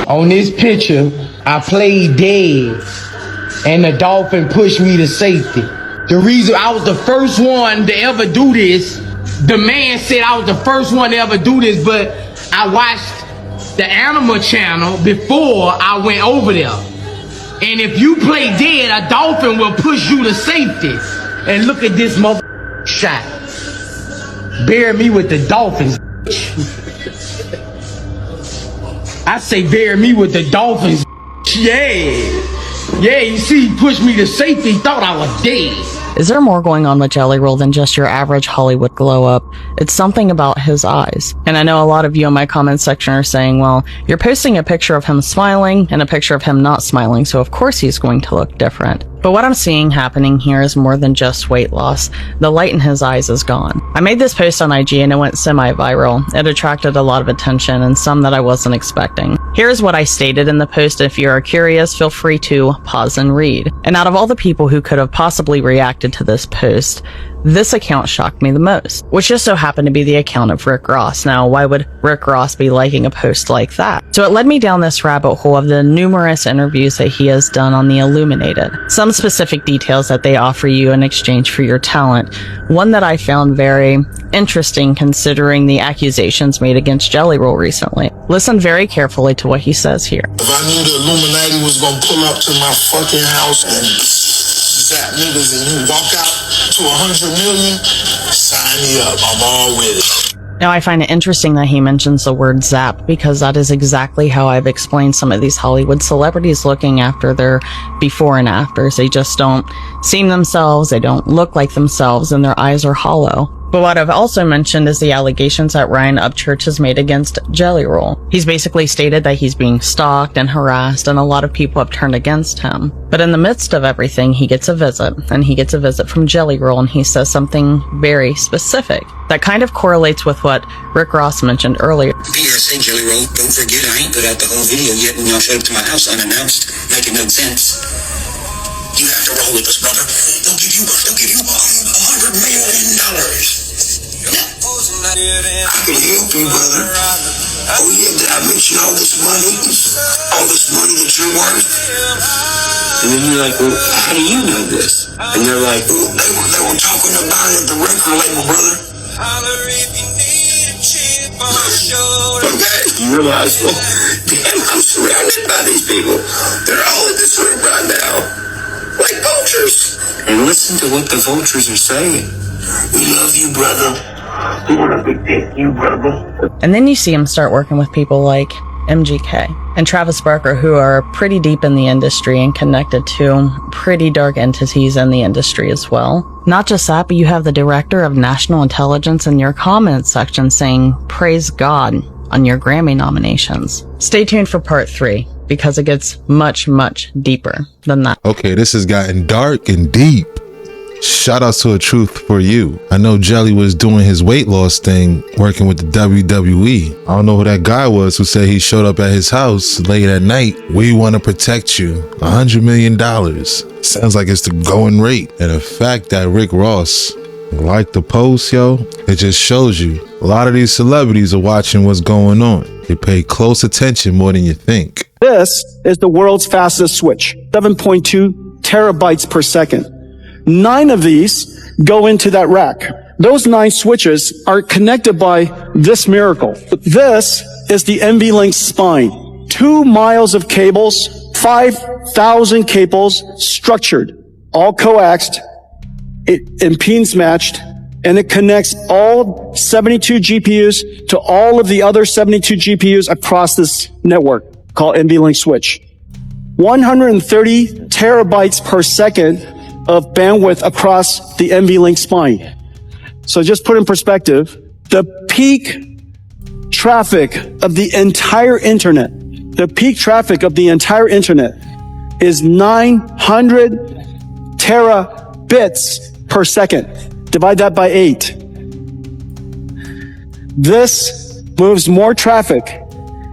On this picture, I played dead, and the dolphin pushed me to safety. The reason I was the first one to ever do this, the man said I was the first one to ever do this, but I watched the Animal Channel before I went over there. And if you play dead, a dolphin will push you to safety. And look at this mother shot. Bury me with the dolphins. I say bury me with the dolphins. Yeah, you see, he pushed me to safety, thought I was dead. Is there more going on with Jelly Roll than just your average Hollywood glow up? It's something about his eyes. And I know a lot of you in my comment section are saying, well, you're posting a picture of him smiling and a picture of him not smiling, so of course he's going to look different. But what I'm seeing happening here is more than just weight loss. The light in his eyes is gone. I made this post on IG and it went semi-viral. It attracted a lot of attention and some that I wasn't expecting. Here's what I stated in the post. If you are curious, feel free to pause and read. And out of all the people who could have possibly reacted to this post, this account shocked me the most, which just so happened to be the account of Rick Ross. Now, why would Rick Ross be liking a post like that? So it led me down this rabbit hole of the numerous interviews that he has done on the Illuminated. Some specific details that they offer you in exchange for your talent. One that I found very interesting considering the accusations made against Jelly Roll recently. Listen very carefully to what he says here. If I knew the Illuminati was gonna pull up to my fucking house and zap niggas and you walk out to 100 million, sign me up. I'm all with it. Now, I find it interesting that he mentions the word zap because that is exactly how I've explained some of these Hollywood celebrities looking after their before and afters. They just don't seem themselves, they don't look like themselves, and their eyes are hollow. But what I've also mentioned is the allegations that Ryan Upchurch has made against Jelly Roll. He's basically stated that he's being stalked and harassed, and a lot of people have turned against him. But in the midst of everything, he gets a visit, and he gets a visit from Jelly Roll, and he says something very specific that kind of correlates with what Rick Ross mentioned earlier. PSA, Jelly Roll, don't forget I ain't put out the whole video yet, and y'all showed up to my house unannounced, making no sense. You have to roll with us, brother. They'll give you $100 million. I can help you, brother. Oh yeah, did I mention all this money that you're worth? And then you're like, well, how do you know this? And they're like, well, they were talking about it at the record label, brother. Okay, you realize, well, damn, I'm surrounded by these people. They're all in this room right now, like vultures. And listen to what the vultures are saying. We love you, brother. We want to protect you, brother. And then you see him start working with people like MGK and Travis Barker, who are pretty deep in the industry and connected to pretty dark entities in the industry as well. Not just that, but you have the director of national intelligence in your comments section saying, praise God on your Grammy nominations. Stay tuned for part 3 because it gets much, much deeper than that. Okay, this has gotten dark and deep. Shout out to A Truth for You. I know Jelly was doing his weight loss thing working with the WWE. I don't know who that guy was who said he showed up at his house late at night. We want to protect you. $100 million. Sounds like it's the going rate. And the fact that Rick Ross liked the post, yo, it just shows you a lot of these celebrities are watching what's going on. They pay close attention more than you think. This is the world's fastest switch, 7.2 terabytes per second. 9 of these go into that rack. Those 9 switches are connected by this miracle. This is the NVLink spine. 2 miles of cables, 5,000 cables structured, all coaxed, impedance matched, and it connects all 72 GPUs to all of the other 72 GPUs across this network called NVLink switch. 130 terabytes per second of bandwidth across the NVLink spine. So just put in perspective, the peak traffic of the entire internet, is 900 terabits per second. Divide that by 8. This moves more traffic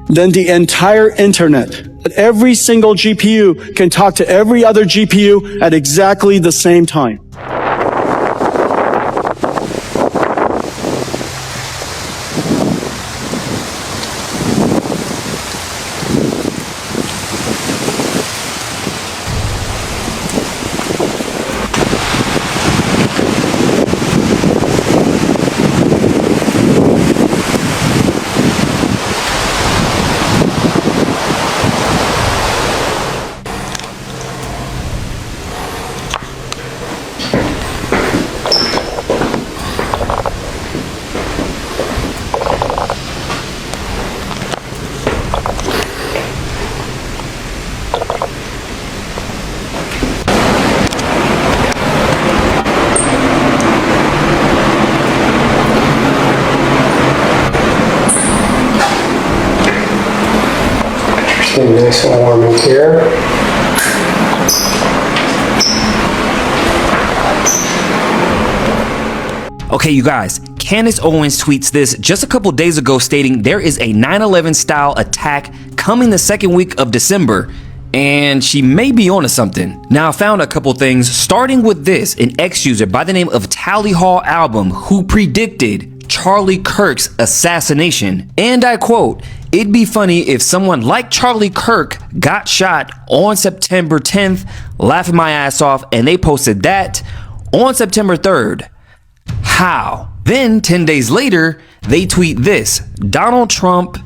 than the entire internet. Every single GPU can talk to every other GPU at exactly the same time. getting nice and warm in here. Okay, you guys, Candace Owens tweets this just a couple days ago stating there is a 9/11 style attack coming the second week of December, and she may be onto something. Now, I found a couple things, starting with this, an ex-user by the name of Tally Hall Album who predicted Charlie Kirk's assassination. And I quote, "It'd be funny if someone like Charlie Kirk got shot on September 10th, laughing my ass off, and they posted that on September 3rd. How?" Then 10 days later, they tweet this, Donald Trump,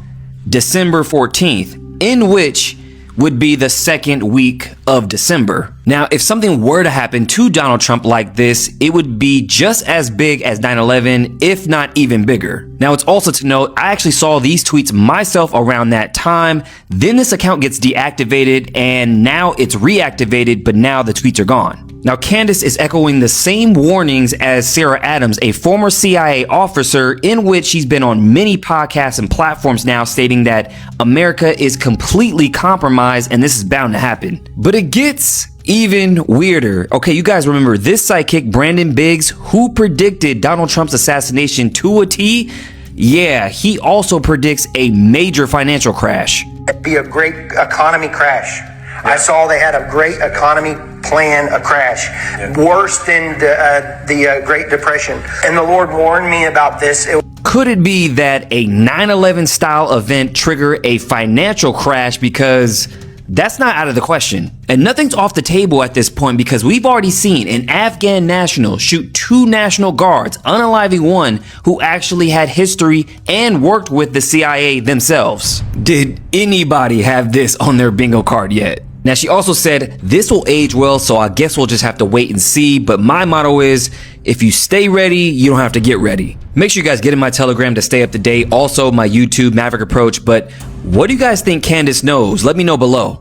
December 14th, in which would be the second week of December. Now, if something were to happen to Donald Trump like this, it would be just as big as 9/11, if not even bigger. Now, it's also to note, I actually saw these tweets myself around that time. Then this account gets deactivated and now it's reactivated, but now the tweets are gone. Now, Candace is echoing the same warnings as Sarah Adams, a former CIA officer, in which she's been on many podcasts and platforms now stating that America is completely compromised and this is bound to happen. But it gets even weirder. Okay, you guys remember this psychic, Brandon Biggs, who predicted Donald Trump's assassination to a T? Yeah, he also predicts a major financial crash. It'd be a great economy crash. I saw they had a great economy plan, a crash, worse than the Great Depression. And the Lord warned me about this. Could it be that a 9/11 style event trigger a financial crash? Because that's not out of the question. And nothing's off the table at this point because we've already seen an Afghan national shoot 2 National Guards, unaliving one who actually had history and worked with the CIA themselves. Did anybody have this on their bingo card yet? Now, she also said, this will age well, so I guess we'll just have to wait and see. But my motto is, if you stay ready, you don't have to get ready. Make sure you guys get in my Telegram to stay up to date. Also, my YouTube, Maverick Approach. But what do you guys think Candace knows? Let me know below.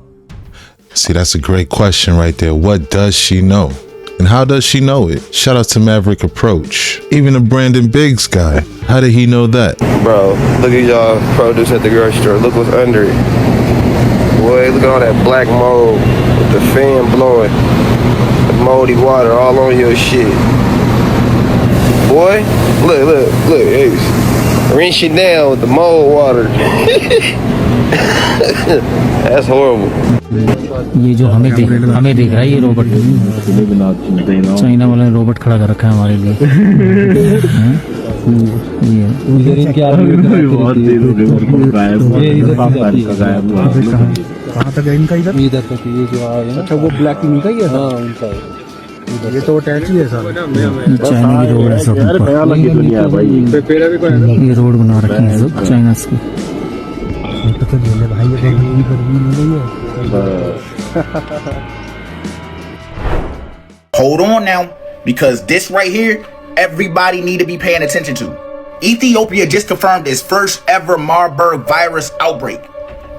See, that's a great question right there. What does she know? And how does she know it? Shout out to Maverick Approach. Even the Brandon Biggs guy. How did he know that? Bro, look at y'all produce at the grocery store. Look what's under it. Boy, look at all that black mold with the fan blowing. The moldy water all on your shit. Boy, look, hey, rinse it down with the mold water. That's horrible. ये जो हमें देख रहा है ये robot China वाला robot खड़ा कर रखा है हमारे लिए कहाँ तक है इनका इधर तक ये जो आया ना अच्छा वो ब्लैक इनका ही है हाँ उनका ये तो अटैच ही है सारा चाइना की रोड है सब ये रोड बना रखी है सब चाइना से Hold on now, because this right here, everybody need to be paying attention to. Ethiopia just confirmed its first ever Marburg virus outbreak,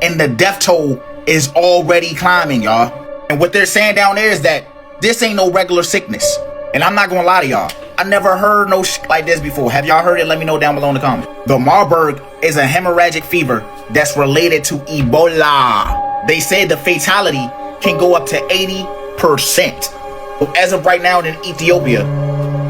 and the death toll is already climbing, y'all. And what they're saying down there is that this ain't no regular sickness. And I'm not gonna lie to y'all, I never heard no shit like this before. Have y'all heard it? Let me know down below in the comments. The Marburg is a hemorrhagic fever that's related to Ebola. They say the fatality can go up to 80%. So as of right now in Ethiopia,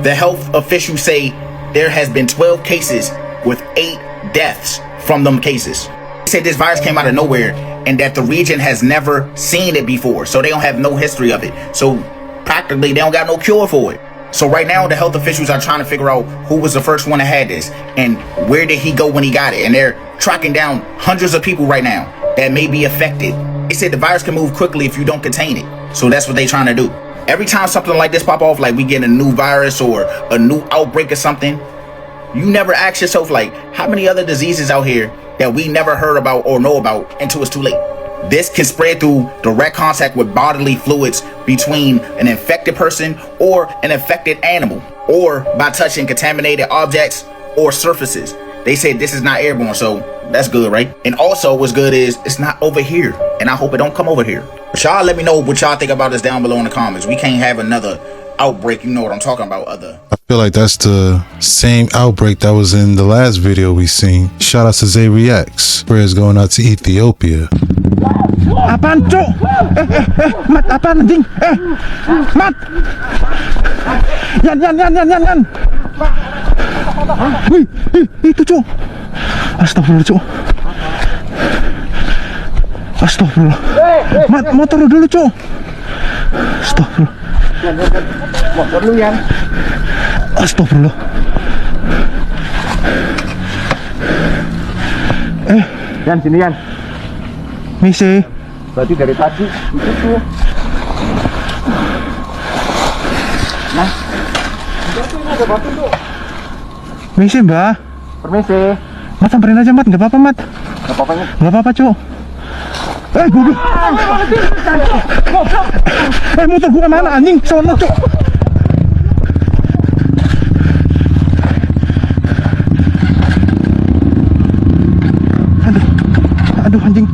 the health officials say there has been 12 cases with 8 deaths from them cases. They said this virus came out of nowhere and that the region has never seen it before. So they don't have no history of it. So practically they don't got no cure for it. So right now the health officials are trying to figure out who was the first one that had this and where did he go when he got it. And they're tracking down hundreds of people right now that may be affected. They said the virus can move quickly if you don't contain it. So that's what they're trying to do. Every time something like this pop off, like we get a new virus or a new outbreak or something, you never ask yourself, like, how many other diseases out here that we never heard about or know about until it's too late? This can spread through direct contact with bodily fluids between an infected person or an infected animal, or by touching contaminated objects or surfaces. They said this is not airborne, so that's good, right? And also what's good is it's not over here, and I hope it don't come over here. But y'all let me know what y'all think about this down below in the comments. We can't have another outbreak. You know what I'm talking about. I feel like that's the same outbreak that was in the last video we seen. Shout out to Zay Reacts. Prayers going out to Ethiopia. Apaan, Cuk? Mat, apaan anjing? Mat! Yan. Wih, itu, Cuk. Astagfirullah, Cuk. Astagfirullah. Mat, motor dulu, Cuk. Astagfirullah. Motor lu, Yan. Astagfirullah. Yan, sini, Yan. Misi. Berarti dari tadi itu. Nah. Ini ada batu tuh. Misi, Mbak. Permisi. Mat, samperin aja, Mat. Nggak apa-apa, Mat. Nggak apa-apa, nggak apa-apa, Cuk. Goblok. Motor gua mana, anjing? Sono, Cuk. Aduh, anjing.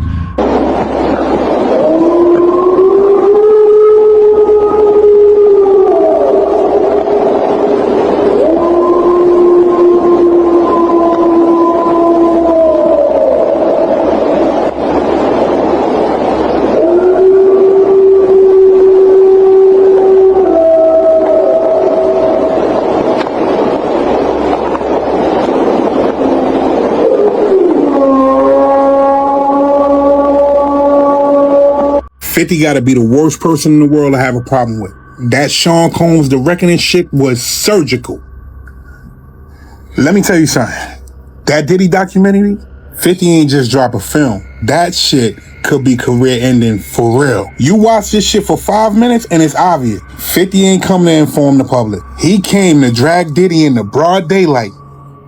Fifty gotta be the worst person in the world to have a problem with. That Sean Combs The Reckoning shit was surgical. Let me tell you something. That Diddy documentary, 50 ain't just drop a film. That shit could be career ending for real. You watch this shit for 5 minutes and it's obvious. 50 ain't come to inform the public. He came to drag Diddy in the broad daylight,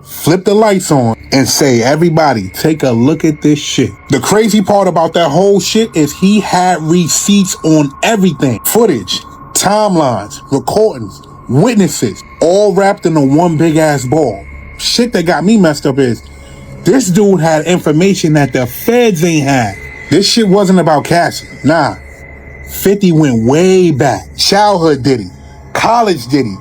flip the lights on, and say, everybody, take a look at this shit. The crazy part about that whole shit is he had receipts on everything. Footage, timelines, recordings, witnesses, all wrapped in a one big ass ball. Shit that got me messed up is, this dude had information that the feds ain't had. This shit wasn't about Cassie. Nah. 50 went way back. Childhood Diddy, college Diddy,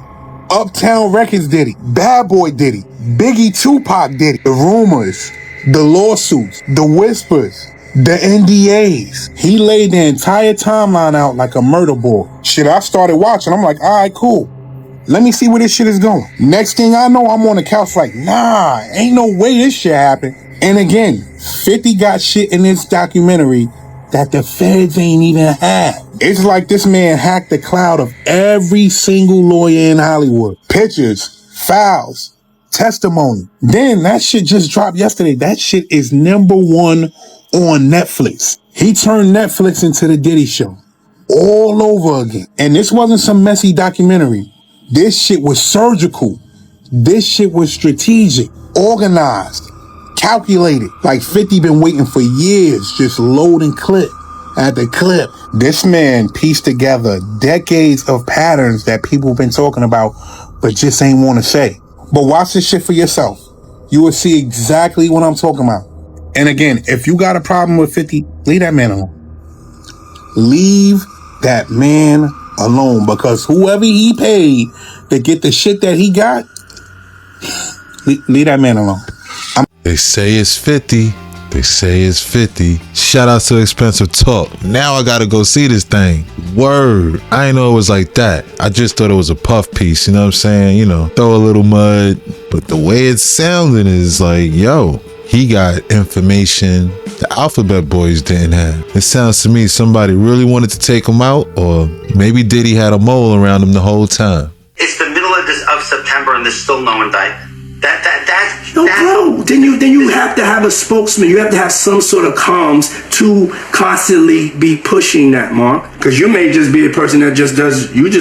Uptown Records Diddy, Bad Boy Diddy, Biggie Tupac Diddy, the rumors, the lawsuits, the whispers, the NDAs. He laid the entire timeline out like a murder board. Shit, I started watching. I'm like, all right, cool. Let me see where this shit is going. Next thing I know, I'm on the couch like, nah, ain't no way this shit happened. And again, 50 got shit in this documentary that the feds ain't even had. It's like this man hacked the cloud of every single lawyer in Hollywood. Pictures, files, testimony. Then that shit just dropped yesterday. That shit is #1 on Netflix. He turned Netflix into the Diddy Show all over again. And this wasn't some messy documentary. This shit was surgical. This shit was strategic, organized, calculated. Like 50 been waiting for years, just loading clip after clip. This man pieced together decades of patterns that people been talking about, but just ain't want to say. But watch this shit for yourself. You will see exactly what I'm talking about. And again, if you got a problem with 50, leave that man alone. Leave that man alone, because whoever he paid to get the shit that he got, leave that man alone. They say it's 50. They say it's 50. Shout out to Expensive Talk. Now I gotta go see this thing. Word. I ain't know it was like that. I just thought it was a puff piece, you know what I'm saying? You know, throw a little mud. But the way it's sounding is like, yo, he got information the Alphabet Boys didn't have. It sounds to me somebody really wanted to take him out, or maybe Diddy had a mole around him the whole time. It's the middle of September and there's still no indictment. Bro, then you have to have a spokesman. You have to have some sort of comms to constantly be pushing that, Mark. Because you may just be a person that just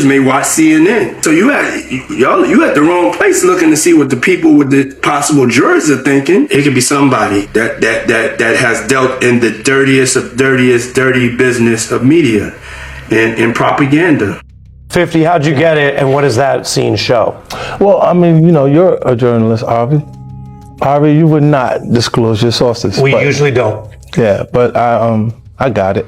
may watch CNN. So you at the wrong place looking to see what the people with the possible jurors are thinking. It could be somebody that has dealt in the dirtiest of dirty business of media and propaganda. 50, how'd you get it, and what does that scene show? Well, I mean, you know, you're a journalist, Harvey. Harvey, you would not disclose your sources. We usually don't. Yeah, but I got it.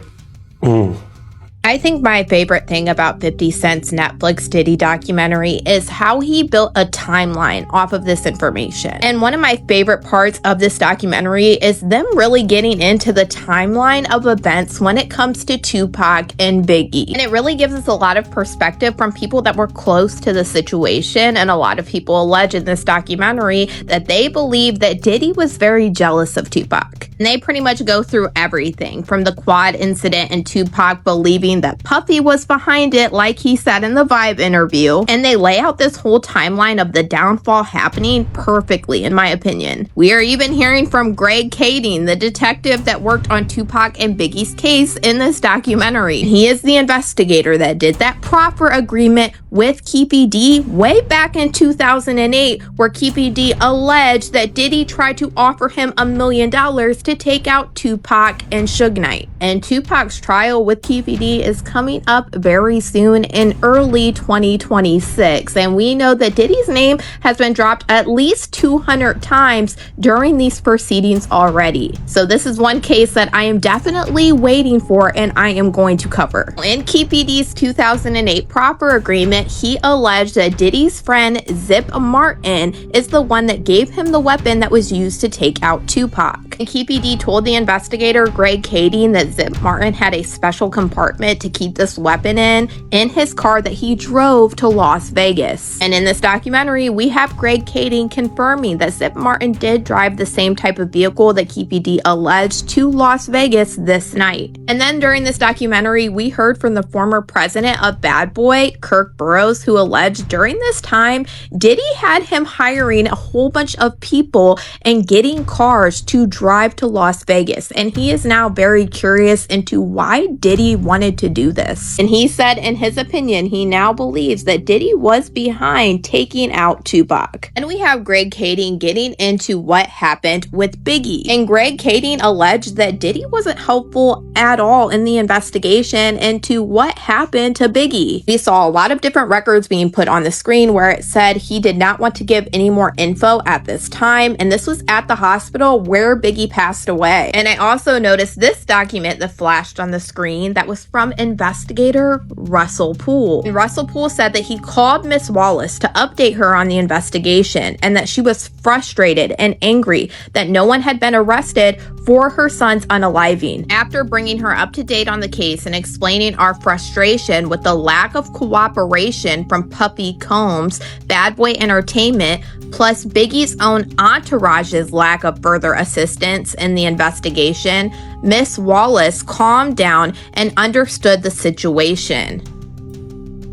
I think my favorite thing about 50 Cent's Netflix Diddy documentary is how he built a timeline off of this information. And one of my favorite parts of this documentary is them really getting into the timeline of events when it comes to Tupac and Biggie. And it really gives us a lot of perspective from people that were close to the situation, and a lot of people allege in this documentary that they believe that Diddy was very jealous of Tupac. And they pretty much go through everything from the quad incident and Tupac believing that Puffy was behind it, like he said in the Vibe interview, and they lay out this whole timeline of the downfall happening perfectly, in my opinion. We are even hearing from Greg Kading, the detective that worked on Tupac and Biggie's case in this documentary. He is the investigator that did that proffer agreement with Keefe D way back in 2008, where Keefe D alleged that Diddy tried to offer him $1 million to take out Tupac and Suge Knight. And Tupac's trial with Keefe D is coming up very soon in early 2026, and we know that Diddy's name has been dropped at least 200 times during these proceedings already. So this is one case that I am definitely waiting for and I am going to cover. In Keefe D's 2008 proffer agreement, he alleged that Diddy's friend Zip Martin is the one that gave him the weapon that was used to take out Tupac. And Keefe D told the investigator Greg Kading that Zip Martin had a special compartment to keep this weapon in his car that he drove to Las Vegas. And in this documentary, we have Greg Kading confirming that Zip Martin did drive the same type of vehicle that Keefe D alleged to Las Vegas this night. And then during this documentary, we heard from the former president of Bad Boy, Kirk Burroughs, who alleged during this time, Diddy had him hiring a whole bunch of people and getting cars to drive to Las Vegas. And he is now very curious into why Diddy wanted to do this. And he said in his opinion, he now believes that Diddy was behind taking out Tupac. And we have Greg Kading getting into what happened with Biggie. And Greg Kading alleged that Diddy wasn't helpful at all in the investigation into what happened to Biggie. We saw a lot of different records being put on the screen where it said he did not want to give any more info at this time, and this was at the hospital where Biggie passed away. And I also noticed this document that flashed on the screen that was from investigator Russell Poole. And Russell Poole said that he called Miss Wallace to update her on the investigation and that she was frustrated and angry that no one had been arrested for her son's unaliving. After bringing her up to date on the case and explaining our frustration with the lack of cooperation from Puffy Combs, Bad Boy Entertainment, plus Biggie's own entourage's lack of further assistance in the investigation, Miss Wallace calmed down and understood the situation.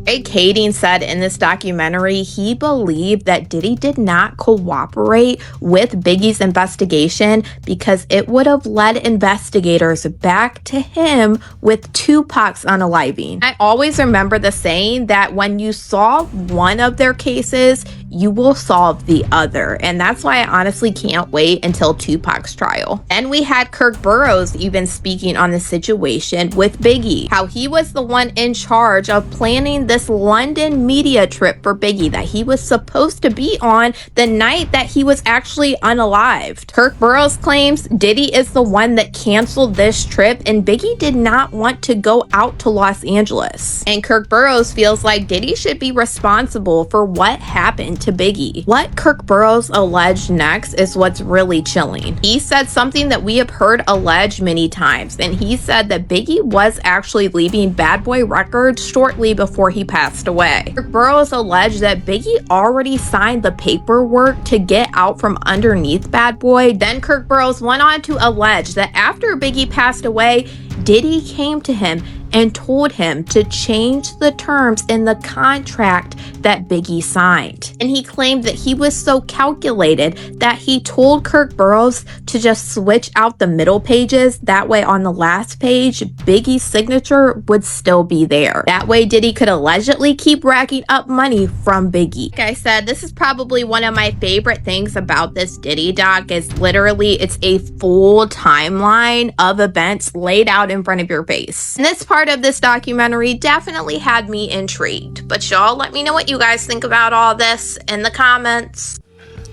Greg Kading said in this documentary he believed that Diddy did not cooperate with Biggie's investigation because it would have led investigators back to him with Tupac's unaliving. I always remember the saying that when you solve one of their cases, you will solve the other. And that's why I honestly can't wait until Tupac's trial. And we had Kirk Burroughs even speaking on the situation with Biggie, how he was the one in charge of planning this London media trip for Biggie that he was supposed to be on the night that he was actually unalived. Kirk Burroughs claims Diddy is the one that canceled this trip and Biggie did not want to go out to Los Angeles. And Kirk Burroughs feels like Diddy should be responsible for what happened to Biggie. What Kirk Burroughs alleged next is what's really chilling. He said something that we have heard alleged many times, and he said that Biggie was actually leaving Bad Boy Records shortly before he passed away. Kirk Burroughs alleged that Biggie already signed the paperwork to get out from underneath Bad Boy. Then Kirk Burroughs went on to allege that after Biggie passed away, Diddy came to him and told him to change the terms in the contract that Biggie signed. And he claimed that he was so calculated that he told Kirk Burroughs to just switch out the middle pages. That way on the last page, Biggie's signature would still be there. That way Diddy could allegedly keep racking up money from Biggie. Like I said, this is probably one of my favorite things about this Diddy doc is literally it's a full timeline of events laid out in front of your face. And this part of this documentary definitely had me intrigued. But y'all let me know what you guys think about all this in the comments.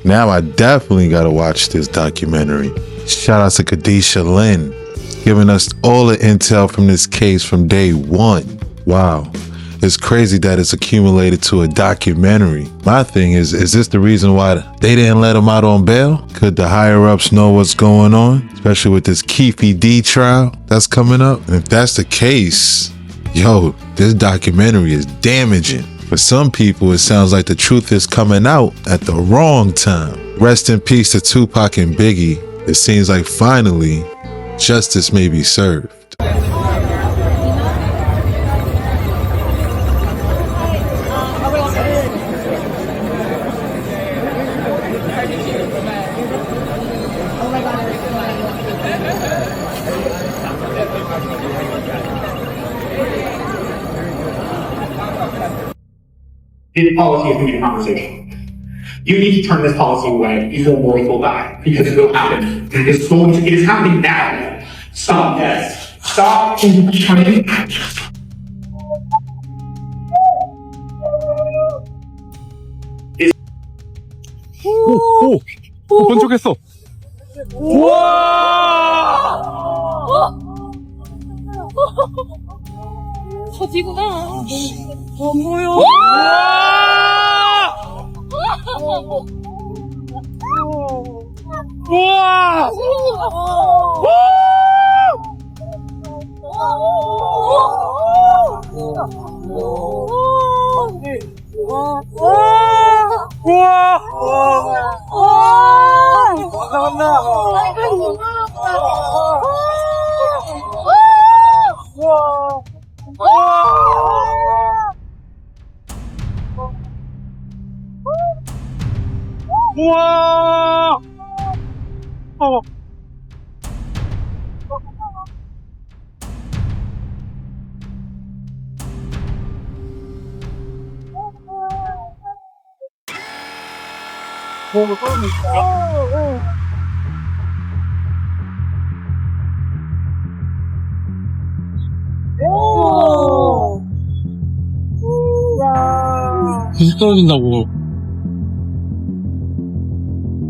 Now I definitely gotta watch this documentary. Shout out to Kadisha Lynn. giving us all the intel from this case from day one. Wow. It's crazy that it's accumulated to a documentary. My thing is this the reason why they didn't let him out on bail? Could the higher ups know what's going on? Especially with this Keefe D trial that's coming up? And if that's the case, yo, this documentary is damaging. For some people, it sounds like the truth is coming out at the wrong time. Rest in peace to Tupac and Biggie. It seems like finally, justice may be served. This policy is going to be a conversation. You need to turn this policy away before more people die, because it will happen. It is happening now. Stop this. Stop trying. 번쩍했어. 저지구나. 안 보여. 우와! 계속 떨어진다고.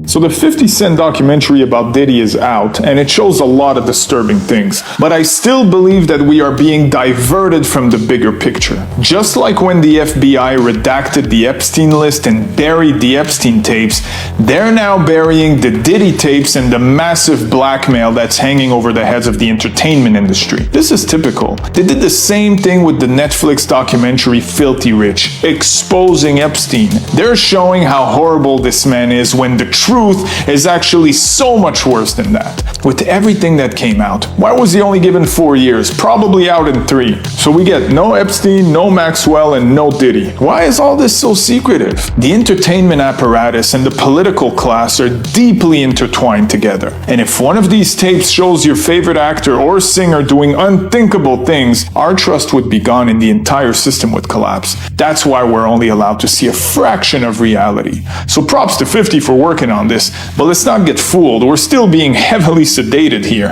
So the 50 Cent documentary about Diddy is out, and it shows a lot of disturbing things. But I still believe that we are being diverted from the bigger picture. Just like when the FBI redacted the Epstein list and buried the Epstein tapes, they're now burying the Diddy tapes and the massive blackmail that's hanging over the heads of the entertainment industry. This is typical. They did the same thing with the Netflix documentary Filthy Rich, exposing Epstein. They're showing how horrible this man is when the truth is actually so much worse than that. With everything that came out, why was he only given 4 years? Probably out in 3. So we get no Epstein, no Maxwell, and no Diddy. Why is all this so secretive? The entertainment apparatus and the political class are deeply intertwined together. And if one of these tapes shows your favorite actor or singer doing unthinkable things, our trust would be gone and the entire system would collapse. That's why we're only allowed to see a fraction of reality. So props to 50 for working on this, but let's not get fooled. We're still being heavily sedated here.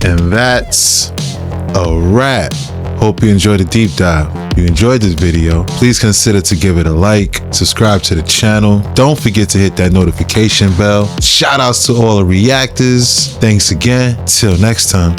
And that's a wrap. Hope you enjoyed the deep dive. If you enjoyed this video, please consider to give it a like, subscribe to the channel. Don't forget to hit that notification bell. Shout outs to all the reactors. Thanks again. Till next time.